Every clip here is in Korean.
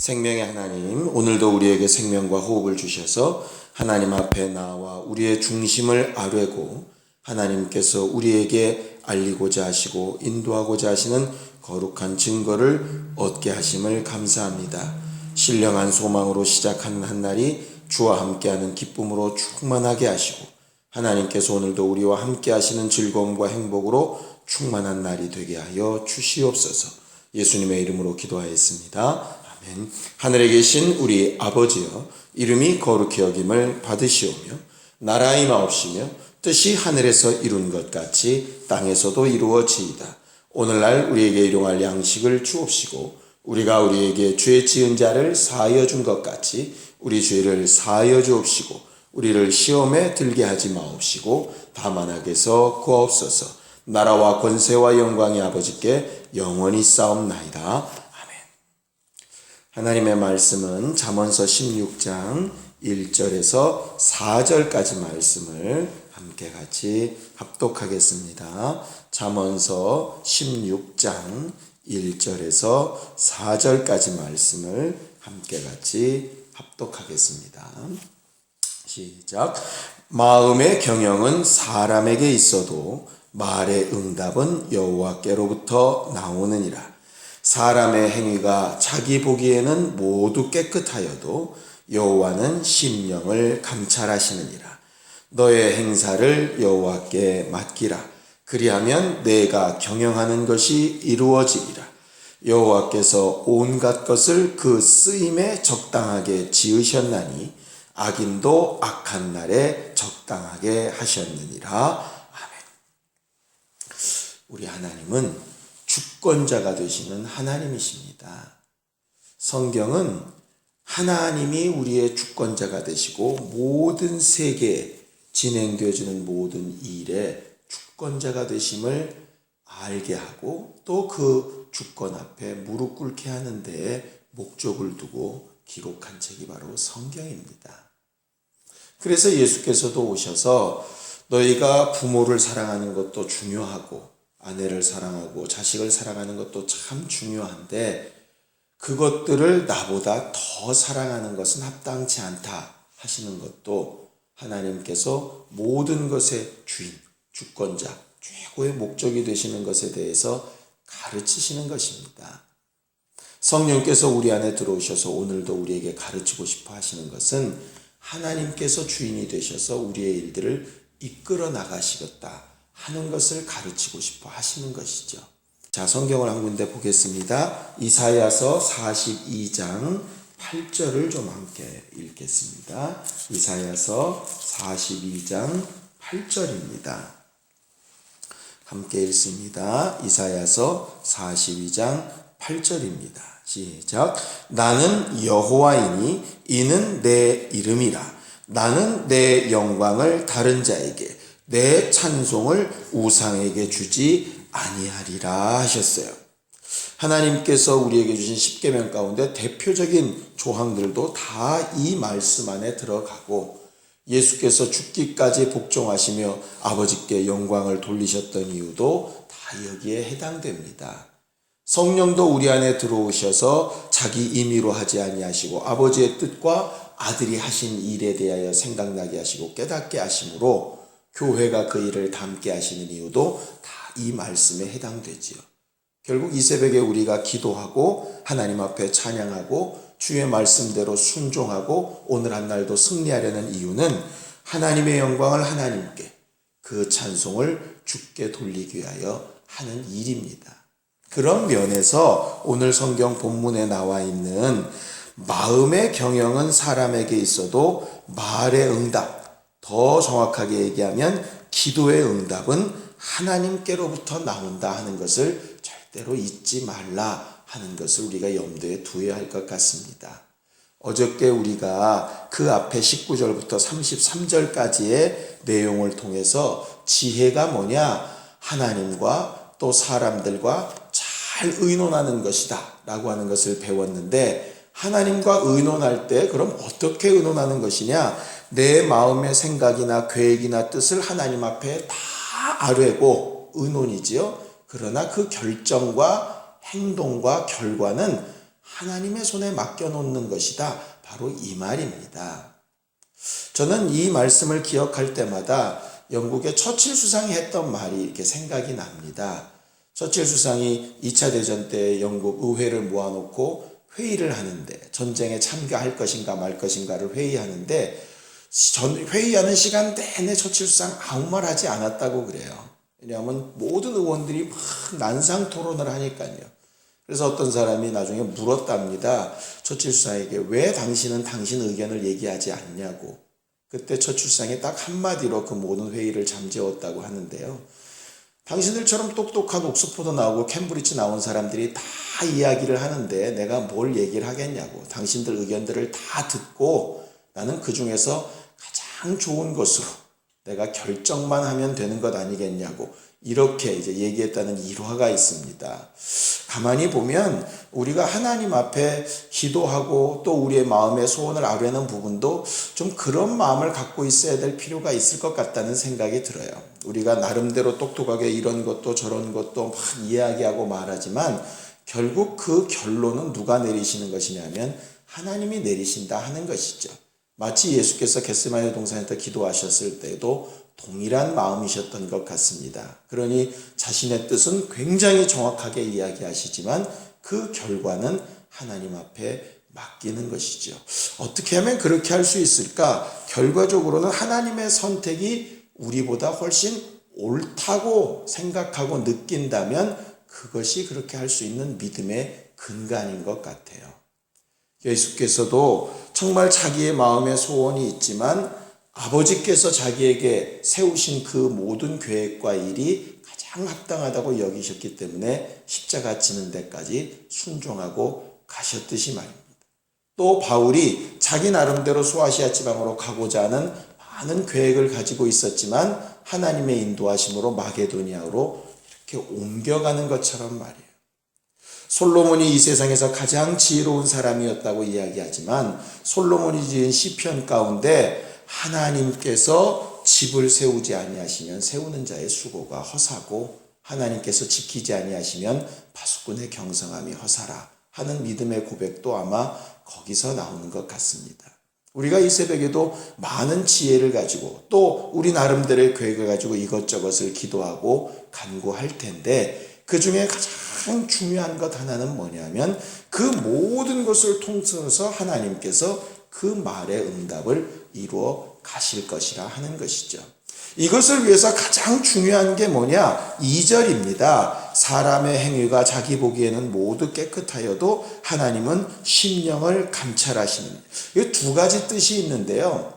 생명의 하나님, 오늘도 우리에게 생명과 호흡을 주셔서 하나님 앞에 나와 우리의 중심을 아뢰고 하나님께서 우리에게 알리고자 하시고 인도하고자 하시는 거룩한 증거를 얻게 하심을 감사합니다. 신령한 소망으로 시작하는 한 날이 주와 함께하는 기쁨으로 충만하게 하시고 하나님께서 오늘도 우리와 함께 하시는 즐거움과 행복으로 충만한 날이 되게 하여 주시옵소서. 예수님의 이름으로 기도하였습니다. 아멘. 하늘에 계신 우리 아버지여, 이름이 거룩히 여김을 받으시오며 나라의 임하옵시며 뜻이 하늘에서 이룬 것 같이 땅에서도 이루어지이다. 오늘날 우리에게 일용할 양식을 주옵시고 우리가 우리에게 죄 지은 자를 사하여 준 것 같이 우리 죄를 사하여 주옵시고 우리를 시험에 들게 하지 마옵시고 다만 악에서 구하옵소서. 나라와 권세와 영광이 아버지께 영원히 싸움나이다. 아멘. 하나님의 말씀은 잠언서 16장 1절에서 4절까지 말씀을 함께 같이 합독하겠습니다. 잠언서 16장 1절에서 4절까지 말씀을 함께 같이 합독하겠습니다. 시작. 마음의 경영은 사람에게 있어도 말의 응답은 여호와께로부터 나오느니라. 사람의 행위가 자기 보기에는 모두 깨끗하여도 여호와는 심령을 감찰하시느니라. 너의 행사를 여호와께 맡기라. 그리하면 내가 경영하는 것이 이루어지리라. 여호와께서 온갖 것을 그 쓰임에 적당하게 지으셨나니 악인도 악한 날에 적당하게 하셨느니라. 아멘. 우리 하나님은 주권자가 되시는 하나님이십니다. 성경은 하나님이 우리의 주권자가 되시고 모든 세계에 진행되어지는 모든 일에 주권자가 되심을 알게 하고 또 그 주권 앞에 무릎 꿇게 하는 데에 목적을 두고 기록한 책이 바로 성경입니다. 그래서 예수께서도 오셔서 너희가 부모를 사랑하는 것도 중요하고 아내를 사랑하고 자식을 사랑하는 것도 참 중요한데 그것들을 나보다 더 사랑하는 것은 합당치 않다 하시는 것도 하나님께서 모든 것의 주인, 주권자, 최고의 목적이 되시는 것에 대해서 가르치시는 것입니다. 성령께서 우리 안에 들어오셔서 오늘도 우리에게 가르치고 싶어 하시는 것은 하나님께서 주인이 되셔서 우리의 일들을 이끌어 나가시겠다 하는 것을 가르치고 싶어 하시는 것이죠. 자, 성경을 한 군데 보겠습니다. 이사야서 42장 8절을 좀 함께 읽겠습니다. 이사야서 42장 8절입니다. 함께 읽습니다. 이사야서 42장 8절입니다. 시작. 나는 여호와이니 이는 내 이름이라. 나는 내 영광을 다른 자에게 내 찬송을 우상에게 주지 아니하리라 하셨어요. 하나님께서 우리에게 주신 십계명 가운데 대표적인 조항들도 다 이 말씀 안에 들어가고 예수께서 죽기까지 복종하시며 아버지께 영광을 돌리셨던 이유도 다 여기에 해당됩니다. 성령도 우리 안에 들어오셔서 자기 임의로 하지 아니하시고 아버지의 뜻과 아들이 하신 일에 대하여 생각나게 하시고 깨닫게 하심으로 교회가 그 일을 담게 하시는 이유도 다 이 말씀에 해당되지요. 결국 이 새벽에 우리가 기도하고 하나님 앞에 찬양하고 주의 말씀대로 순종하고 오늘 한 날도 승리하려는 이유는 하나님의 영광을 하나님께 그 찬송을 주께 돌리기 위하여 하는 일입니다. 그런 면에서 오늘 성경 본문에 나와 있는 마음의 경영은 사람에게 있어도 말의 응답, 더 정확하게 얘기하면 기도의 응답은 하나님께로부터 나온다 하는 것을 절대로 잊지 말라 하는 것을 우리가 염두에 두어야 할 것 같습니다. 어저께 우리가 그 앞에 19절부터 33절까지의 내용을 통해서 지혜가 뭐냐? 하나님과 또 사람들과 잘 의논하는 것이다 라고 하는 것을 배웠는데 하나님과 의논할 때 그럼 어떻게 의논하는 것이냐? 내 마음의 생각이나 계획이나 뜻을 하나님 앞에 다 아뢰고 의논이지요. 그러나 그 결정과 행동과 결과는 하나님의 손에 맡겨놓는 것이다. 바로 이 말입니다. 저는 이 말씀을 기억할 때마다 영국의 처칠 수상이 했던 말이 이렇게 생각이 납니다. 처칠 수상이 2차 대전 때 영국 의회를 모아놓고 회의를 하는데, 전쟁에 참가할 것인가 말 것인가를 회의하는데, 회의하는 시간 내내 처칠 수상 아무 말 하지 않았다고 그래요. 왜냐하면 모든 의원들이 막 난상 토론을 하니까요. 그래서 어떤 사람이 나중에 물었답니다. 처칠 수상에게 왜 당신은 당신 의견을 얘기하지 않냐고. 그때 처칠 수상이 딱 한마디로 그 모든 회의를 잠재웠다고 하는데요. 당신들처럼 똑똑한 옥스퍼드 나오고 캠브리지 나온 사람들이 다 이야기를 하는데 내가 뭘 얘기를 하겠냐고. 당신들 의견들을 다 듣고 나는 그 중에서 가장 좋은 것으로 내가 결정만 하면 되는 것 아니겠냐고. 이렇게 이제 얘기했다는 일화가 있습니다. 가만히 보면 우리가 하나님 앞에 기도하고 또 우리의 마음의 소원을 아뢰는 부분도 좀 그런 마음을 갖고 있어야 될 필요가 있을 것 같다는 생각이 들어요. 우리가 나름대로 똑똑하게 이런 것도 저런 것도 막 이야기하고 말하지만 결국 그 결론은 누가 내리시는 것이냐면 하나님이 내리신다 하는 것이죠. 마치 예수께서 겟세마네 동산에서 기도하셨을 때도 동일한 마음이셨던 것 같습니다. 그러니 자신의 뜻은 굉장히 정확하게 이야기하시지만 그 결과는 하나님 앞에 맡기는 것이죠. 어떻게 하면 그렇게 할 수 있을까? 결과적으로는 하나님의 선택이 우리보다 훨씬 옳다고 생각하고 느낀다면 그것이 그렇게 할 수 있는 믿음의 근간인 것 같아요. 예수께서도 정말 자기의 마음의 소원이 있지만 아버지께서 자기에게 세우신 그 모든 계획과 일이 가장 합당하다고 여기셨기 때문에 십자가 지는 데까지 순종하고 가셨듯이 말입니다. 또 바울이 자기 나름대로 소아시아 지방으로 가고자 하는 많은 계획을 가지고 있었지만 하나님의 인도하심으로 마게도니아로 이렇게 옮겨가는 것처럼 말이에요. 솔로몬이 이 세상에서 가장 지혜로운 사람이었다고 이야기하지만 솔로몬이 지은 시편 가운데 하나님께서 집을 세우지 아니하시면 세우는 자의 수고가 허사고 하나님께서 지키지 아니하시면 파수꾼의 경성함이 허사라 하는 믿음의 고백도 아마 거기서 나오는 것 같습니다. 우리가 이 새벽에도 많은 지혜를 가지고 또 우리 나름대로의 계획을 가지고 이것저것을 기도하고 간구할 텐데 그 중에 가장 중요한 것 하나는 뭐냐면 그 모든 것을 통틀어서 하나님께서 그 말의 응답을 이루어 가실 것이라 하는 것이죠. 이것을 위해서 가장 중요한 게 뭐냐? 2절입니다. 사람의 행위가 자기 보기에는 모두 깨끗하여도 하나님은 심령을 감찰하시는. 이 두 가지 뜻이 있는데요.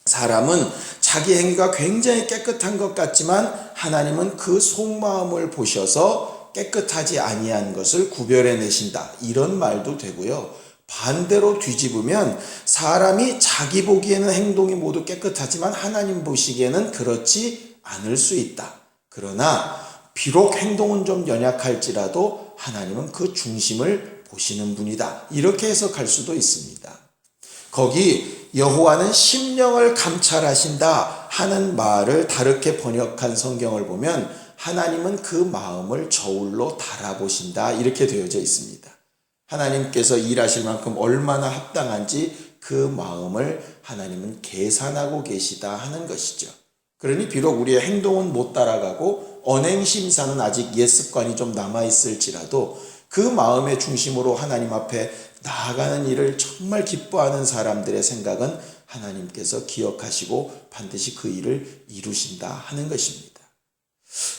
사람은 자기 행위가 굉장히 깨끗한 것 같지만 하나님은 그 속마음을 보셔서 깨끗하지 아니한 것을 구별해내신다. 이런 말도 되고요. 반대로 뒤집으면 사람이 자기 보기에는 행동이 모두 깨끗하지만 하나님 보시기에는 그렇지 않을 수 있다. 그러나 비록 행동은 좀 연약할지라도 하나님은 그 중심을 보시는 분이다. 이렇게 해석할 수도 있습니다. 거기 여호와는 심령을 감찰하신다 하는 말을 다르게 번역한 성경을 보면 하나님은 그 마음을 저울로 달아보신다 이렇게 되어져 있습니다. 하나님께서 일하실 만큼 얼마나 합당한지 그 마음을 하나님은 계산하고 계시다 하는 것이죠. 그러니 비록 우리의 행동은 못 따라가고 언행심사는 아직 옛 습관이 좀 남아있을지라도 그 마음의 중심으로 하나님 앞에 나아가는 일을 정말 기뻐하는 사람들의 생각은 하나님께서 기억하시고 반드시 그 일을 이루신다 하는 것입니다.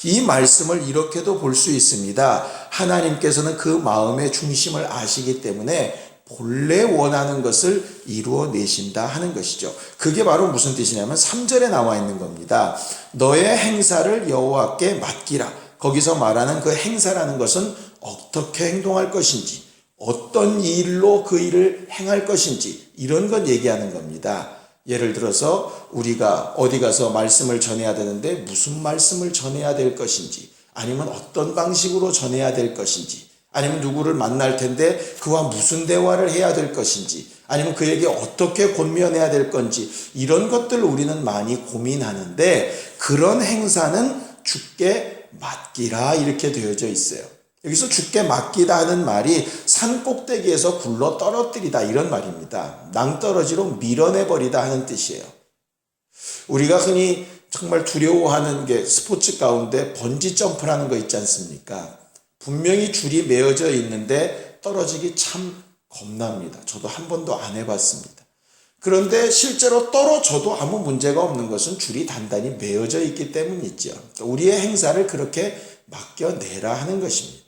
이 말씀을 이렇게도 볼 수 있습니다. 하나님께서는 그 마음의 중심을 아시기 때문에 본래 원하는 것을 이루어내신다 하는 것이죠. 그게 바로 무슨 뜻이냐면 3절에 나와 있는 겁니다. 너의 행사를 여호와께 맡기라. 거기서 말하는 그 행사라는 것은 어떻게 행동할 것인지, 어떤 일로 그 일을 행할 것인지 이런 것 얘기하는 겁니다. 예를 들어서 우리가 어디 가서 말씀을 전해야 되는데 무슨 말씀을 전해야 될 것인지, 아니면 어떤 방식으로 전해야 될 것인지, 아니면 누구를 만날 텐데 그와 무슨 대화를 해야 될 것인지, 아니면 그에게 어떻게 권면해야 될 건지, 이런 것들을 우리는 많이 고민하는데 그런 행사는 주께 맡기라 이렇게 되어져 있어요. 여기서 주께 맡기다 하는 말이 산 꼭대기에서 굴러 떨어뜨리다 이런 말입니다. 낭떠러지로 밀어내버리다 하는 뜻이에요. 우리가 흔히 정말 두려워하는 게 스포츠 가운데 번지 점프라는 거 있지 않습니까? 분명히 줄이 메어져 있는데 떨어지기 참 겁납니다. 저도 한 번도 안 해봤습니다. 그런데 실제로 떨어져도 아무 문제가 없는 것은 줄이 단단히 메어져 있기 때문이죠. 우리의 행사를 그렇게 맡겨내라 하는 것입니다.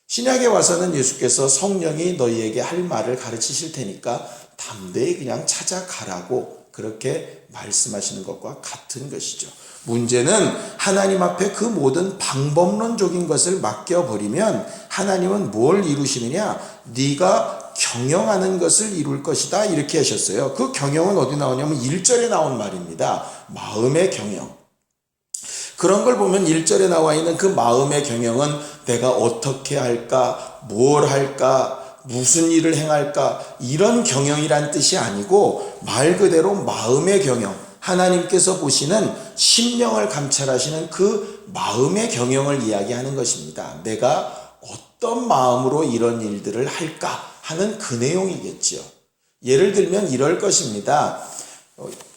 신약에 와서는 예수께서 성령이 너희에게 할 말을 가르치실 테니까 담대히 그냥 찾아가라고 그렇게 말씀하시는 것과 같은 것이죠. 문제는 하나님 앞에 그 모든 방법론적인 것을 맡겨버리면 하나님은 뭘 이루시느냐? 네가 경영하는 것을 이룰 것이다 이렇게 하셨어요. 그 경영은 어디 나오냐면 1절에 나온 말입니다. 마음의 경영. 그런 걸 보면 1절에 나와 있는 그 마음의 경영은 내가 어떻게 할까, 뭘 할까, 무슨 일을 행할까 이런 경영이란 뜻이 아니고 말 그대로 마음의 경영, 하나님께서 보시는 심령을 감찰하시는 그 마음의 경영을 이야기하는 것입니다. 내가 어떤 마음으로 이런 일들을 할까 하는 그 내용이겠죠. 예를 들면 이럴 것입니다.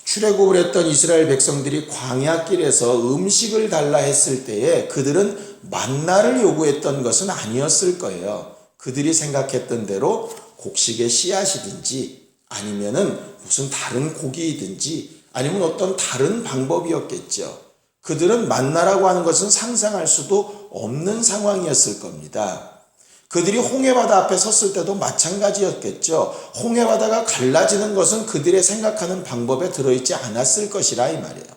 출애굽을 했던 이스라엘 백성들이 광야길에서 음식을 달라 했을 때에 그들은 만나를 요구했던 것은 아니었을 거예요. 그들이 생각했던 대로 곡식의 씨앗이든지 아니면은 무슨 다른 고기이든지 아니면 어떤 다른 방법이었겠죠. 그들은 만나라고 하는 것은 상상할 수도 없는 상황이었을 겁니다. 그들이 홍해바다 앞에 섰을 때도 마찬가지였겠죠. 홍해바다가 갈라지는 것은 그들의 생각하는 방법에 들어있지 않았을 것이라 이 말이에요.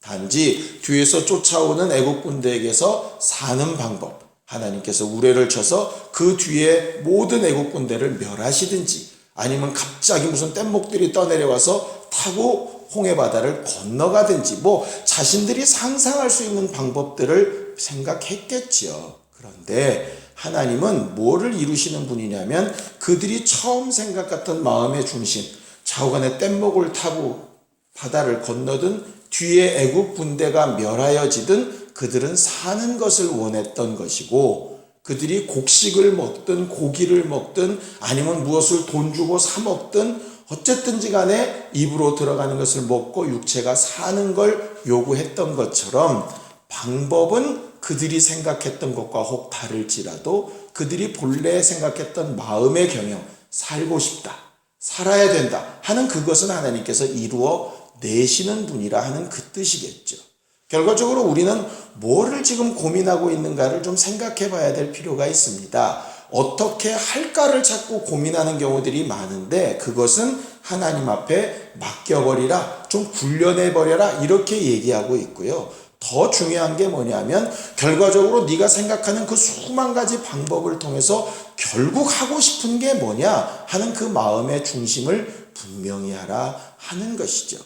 단지 뒤에서 쫓아오는 애국 군대에게서 사는 방법, 하나님께서 우레를 쳐서 그 뒤에 모든 애국 군대를 멸하시든지 아니면 갑자기 무슨 뗏목들이 떠내려와서 타고 홍해바다를 건너가든지 자신들이 상상할 수 있는 방법들을 생각했겠지요. 그런데 하나님은 뭐를 이루시는 분이냐면 그들이 처음 생각했던 마음의 중심, 좌우간에 뗏목을 타고 바다를 건너든 뒤에 애국 군대가 멸하여지든 그들은 사는 것을 원했던 것이고 그들이 곡식을 먹든 고기를 먹든 아니면 무엇을 돈 주고 사 먹든 어쨌든지 간에 입으로 들어가는 것을 먹고 육체가 사는 걸 요구했던 것처럼 방법은 그들이 생각했던 것과 혹 다를지라도 그들이 본래 생각했던 마음의 경영, 살고 싶다, 살아야 된다 하는 그것은 하나님께서 이루어 내시는 분이라 하는 그 뜻이겠죠. 결과적으로 우리는 뭐를 지금 고민하고 있는가를 좀 생각해 봐야 될 필요가 있습니다. 어떻게 할까를 자꾸 고민하는 경우들이 많은데 그것은 하나님 앞에 맡겨버리라, 좀 굴려내버려라 이렇게 얘기하고 있고요. 더 중요한 게 뭐냐면 결과적으로 네가 생각하는 그 수만 가지 방법을 통해서 결국 하고 싶은 게 뭐냐 하는 그 마음의 중심을 분명히 하라 하는 것이죠.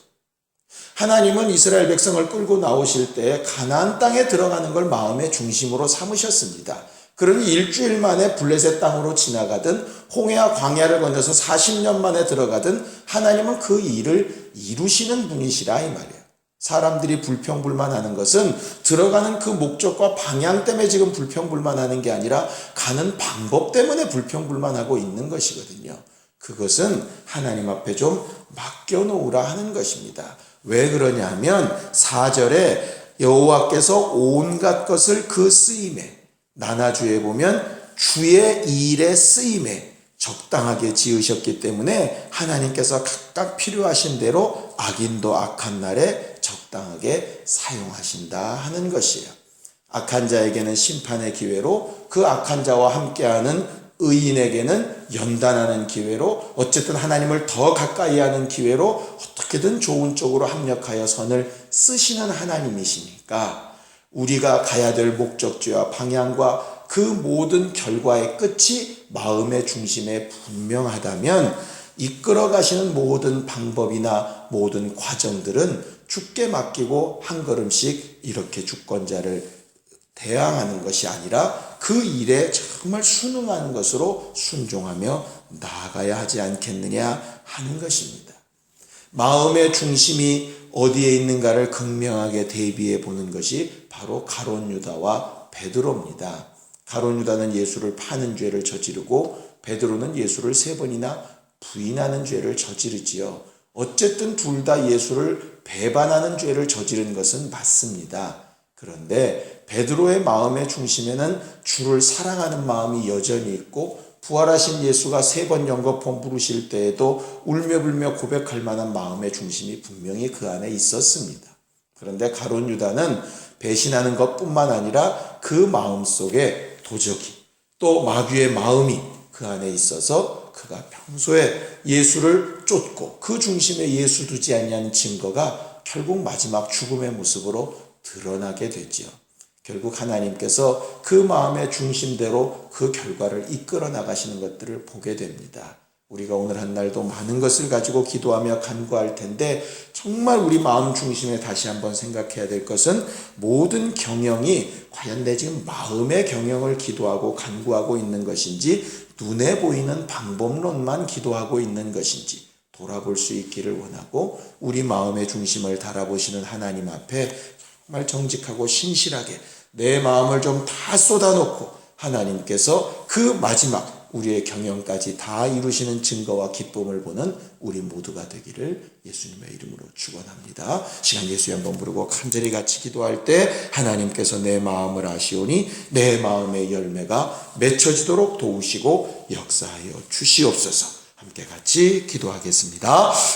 하나님은 이스라엘 백성을 끌고 나오실 때 가나안 땅에 들어가는 걸 마음의 중심으로 삼으셨습니다. 그러니 일주일 만에 블레셋 땅으로 지나가든 홍해와 광야를 건너서 40년 만에 들어가든 하나님은 그 일을 이루시는 분이시라 이 말이에요. 사람들이 불평불만하는 것은 들어가는 그 목적과 방향 때문에 지금 불평불만하는 게 아니라 가는 방법 때문에 불평불만하고 있는 것이거든요. 그것은 하나님 앞에 좀 맡겨놓으라 하는 것입니다. 왜 그러냐면 4절에 여호와께서 온갖 것을 그 쓰임에 나나주에 보면 주의 일에 쓰임에 적당하게 지으셨기 때문에 하나님께서 각각 필요하신 대로 악인도 악한 날에 적당하게 사용하신다 하는 것이에요. 악한 자에게는 심판의 기회로 그 악한 자와 함께하는 의인에게는 연단하는 기회로 어쨌든 하나님을 더 가까이 하는 기회로 어떻게든 좋은 쪽으로 합력하여 선을 쓰시는 하나님이시니까 우리가 가야 될 목적지와 방향과 그 모든 결과의 끝이 마음의 중심에 분명하다면 이끌어 가시는 모든 방법이나 모든 과정들은 주께 맡기고 한 걸음씩 이렇게 주권자를 대항하는 것이 아니라 그 일에 정말 순응하는 것으로 순종하며 나아가야 하지 않겠느냐 하는 것입니다. 마음의 중심이 어디에 있는가를 극명하게 대비해 보는 것이 바로 가룟 유다와 베드로입니다. 가룟 유다는 예수를 파는 죄를 저지르고 베드로는 예수를 3번이나 부인하는 죄를 저지르지요. 어쨌든 둘 다 예수를 배반하는 죄를 저지른 것은 맞습니다. 그런데 베드로의 마음의 중심에는 주를 사랑하는 마음이 여전히 있고 부활하신 예수가 3번 영겁험 부르실 때에도 울며불며 고백할 만한 마음의 중심이 분명히 그 안에 있었습니다. 그런데 가룟 유다는 배신하는 것뿐만 아니라 그 마음속에 도적이 또 마귀의 마음이 그 안에 있어서 그가 평소에 예수를 쫓고 그 중심에 예수 두지 않냐는 증거가 결국 마지막 죽음의 모습으로 드러나게 되지요. 결국 하나님께서 그 마음의 중심대로 그 결과를 이끌어 나가시는 것들을 보게 됩니다. 우리가 오늘 한 날도 많은 것을 가지고 기도하며 간구할 텐데 정말 우리 마음 중심에 다시 한번 생각해야 될 것은 모든 경영이 과연 내 지금 마음의 경영을 기도하고 간구하고 있는 것인지 눈에 보이는 방법론만 기도하고 있는 것인지 돌아볼 수 있기를 원하고 우리 마음의 중심을 달아보시는 하나님 앞에 정말 정직하고 신실하게 내 마음을 좀 다 쏟아놓고 하나님께서 그 마지막 우리의 경영까지 다 이루시는 증거와 기쁨을 보는 우리 모두가 되기를 예수님의 이름으로 축원합니다. 시간 예수의 한번 부르고 간절히 같이 기도할 때 하나님께서 내 마음을 아시오니 내 마음의 열매가 맺혀지도록 도우시고 역사하여 주시옵소서. 함께 같이 기도하겠습니다.